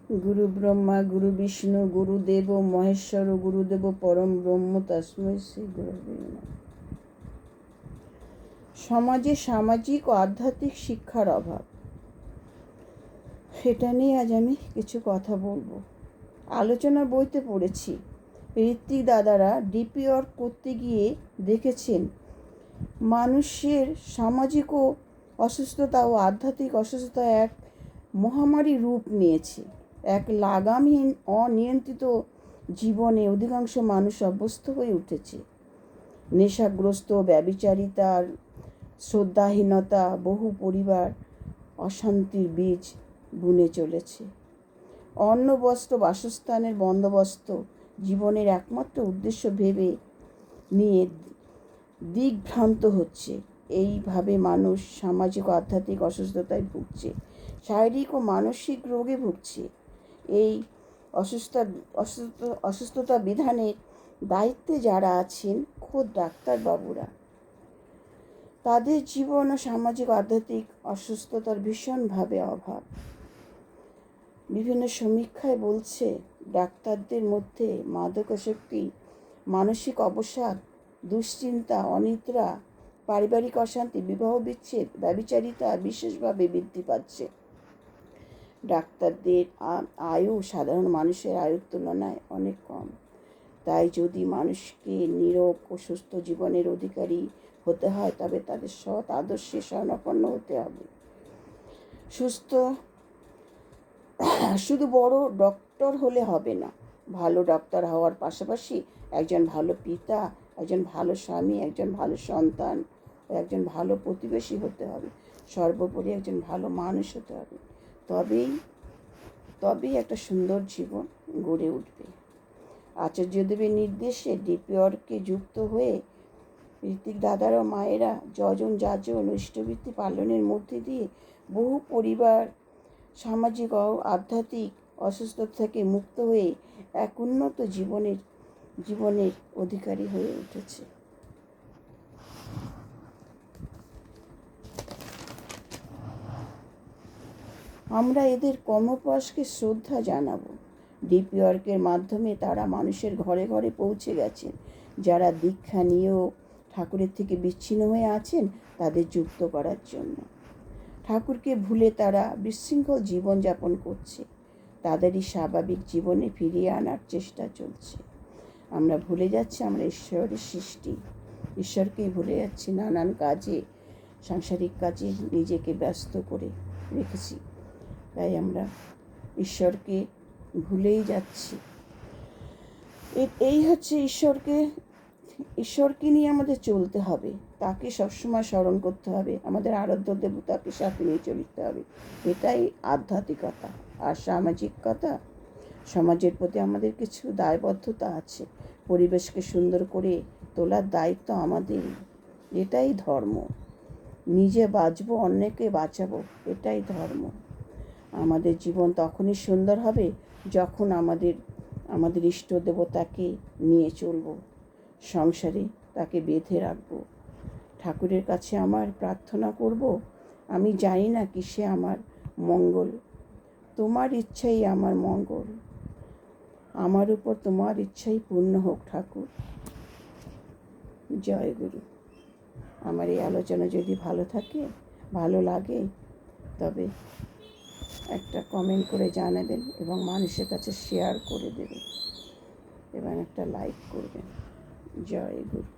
গুরু ব্রহ্মা গুরু বিষ্ণু গুরুদেব মহেশ্বর গুরুদেব পরম ব্রহ্ম তস্मै শ্রী গুরবে নমঃ। সমাজে সামাজিক ও আধ্যাত্মিক শিক্ষার অভাব, সেটা নিয়ে আজ আমি কিছু কথা বলবো। আলোচনা বইতে পড়েছি, ঋত্বিক দাদারা ডিপি ওয়ার্ক করতে গিয়ে দেখেছেন মানুষের সামাজিক ও অসুস্থতা ও আধ্যাত্মিক অসুস্থতা এক মহামারী রূপ নিয়েছে। এক লাগামহীন অনিয়ন্ত্রিত জীবনে অধিকাংশ মানুষ অভ্যস্ত হয়ে উঠেছে। নেশাগ্রস্ত, ব্যভিচারিতার, শ্রদ্ধাহীনতা বহু পরিবার অশান্তির বীজ বুনে চলেছে। অন্ন, বস্ত্র, বাসস্থানের বন্দোবস্ত জীবনের একমাত্র উদ্দেশ্য ভেবে নিয়ে দিগ্ভ্রান্ত হচ্ছে। এইভাবে মানুষ সামাজিক ও আধ্যাত্মিক অসুস্থতায় ভুগছে, শারীরিক ও মানসিক রোগে ভুগছে। এই অসুস্থতা বিধানের দায়িত্বে যারা আছেন খোদ ডাক্তারবাবুরা। তাদের জীবন ও সামাজিক আধ্যাত্মিক অসুস্থতার ভীষণভাবে অভাব। বিভিন্ন সমীক্ষায় বলছে ডাক্তারদের মধ্যে মাদকাসক্তি, মানসিক অবসাদ, দুশ্চিন্তা, অনিদ্রা, পারিবারিক অশান্তি, বিবাহ বিচ্ছেদ, ব্যভিচারিতা বিশেষভাবে বৃদ্ধি পাচ্ছে। ডাক্তারদের আয়ু সাধারণ মানুষের আয়ুর তুলনায় অনেক কম। তাই যদি মানুষকে নীরোগ ও সুস্থ জীবনের অধিকারী হতে হয় তবে তাদের সৎ আদর্শে শরণাপন্ন হতে হবে। শুধু বড় ডক্টর হলে হবে না, ভালো ডক্টর হওয়ার পাশাপাশি একজন ভালো পিতা, একজন ভালো স্বামী, একজন ভালো সন্তান ও একজন ভালো প্রতিবেশী হতে হবে। সর্বোপরি একজন ভালো মানুষ হতে হবে। তবেই একটা সুন্দর জীবন গড়ে উঠবে। আচার্যদেবের নির্দেশে ডিপি ওয়ার্কে যুক্ত হয়ে ঋত্বিক দাদার ও মায়েরা যজন যাজন ইষ্টবৃত্তি পালনের মধ্যে দিয়ে বহু পরিবার সামাজিক ও আধ্যাত্মিক অসুস্থতা থেকে মুক্ত হয়ে এক উন্নত জীবনের অধিকারী হয়ে উঠেছে। আমরা এদের কর্মপ্রয়াসকে শ্রদ্ধা জানাবো। ডিপি ওয়ার্কের মাধ্যমে তারা মানুষের ঘরে ঘরে পৌঁছে গেছেন। যারা দীক্ষা নিয়েও ঠাকুরের থেকে বিচ্ছিন্ন হয়ে আছেন তাদের যুক্ত করার জন্য। ঠাকুরকে ভুলে তারা বিশৃঙ্খল জীবনযাপন করছে, তাদেরই স্বাভাবিক জীবনে ফিরিয়ে আনার চেষ্টা চলছে। আমরা ভুলে যাচ্ছি আমরা ঈশ্বরের সৃষ্টি, ঈশ্বরকেই ভুলে যাচ্ছি। নানান কাজে, সাংসারিক কাজে নিজেকে ব্যস্ত করে রেখেছি, তাই আমরা ঈশ্বরকে ভুলেই যাচ্ছি। এই হচ্ছে ঈশ্বরকে নিয়ে আমাদের চলতে হবে, তাকে সবসময় স্মরণ করতে হবে, আমাদের আরাধ্য দেবতাকে সাথে নিয়ে চলতে হবে। এটাই আধ্যাত্মিকতা। আর সামাজিকতা, সমাজের প্রতি আমাদের কিছু দায়বদ্ধতা আছে, পরিবেশকে সুন্দর করে তোলার দায়িত্ব আমাদের। এটাই ধর্ম। নিজে বাঁচবো, অন্যকে বাঁচাবো, এটাই ধর্ম। আমাদের জীবন তখনই সুন্দর হবে যখন আমাদের ইষ্ট দেবতাকে নিয়ে চলব, সংসারে তাকে বেঁধে রাখব। ঠাকুরের কাছে আমার প্রার্থনা করব, আমি জানি না কিসে আমার মঙ্গল, তোমার ইচ্ছাই আমার মঙ্গল, আমার উপর তোমার ইচ্ছাই পূর্ণ হোক ঠাকুর। জয় গুরু। আমার এই আলোচনা যদি ভালো লাগে তবে একটা কমেন্ট করে জানাবেন এবং মানুষের কাছে শেয়ার করে দেবেন এবং একটা লাইক করবেন। জয় গুরু।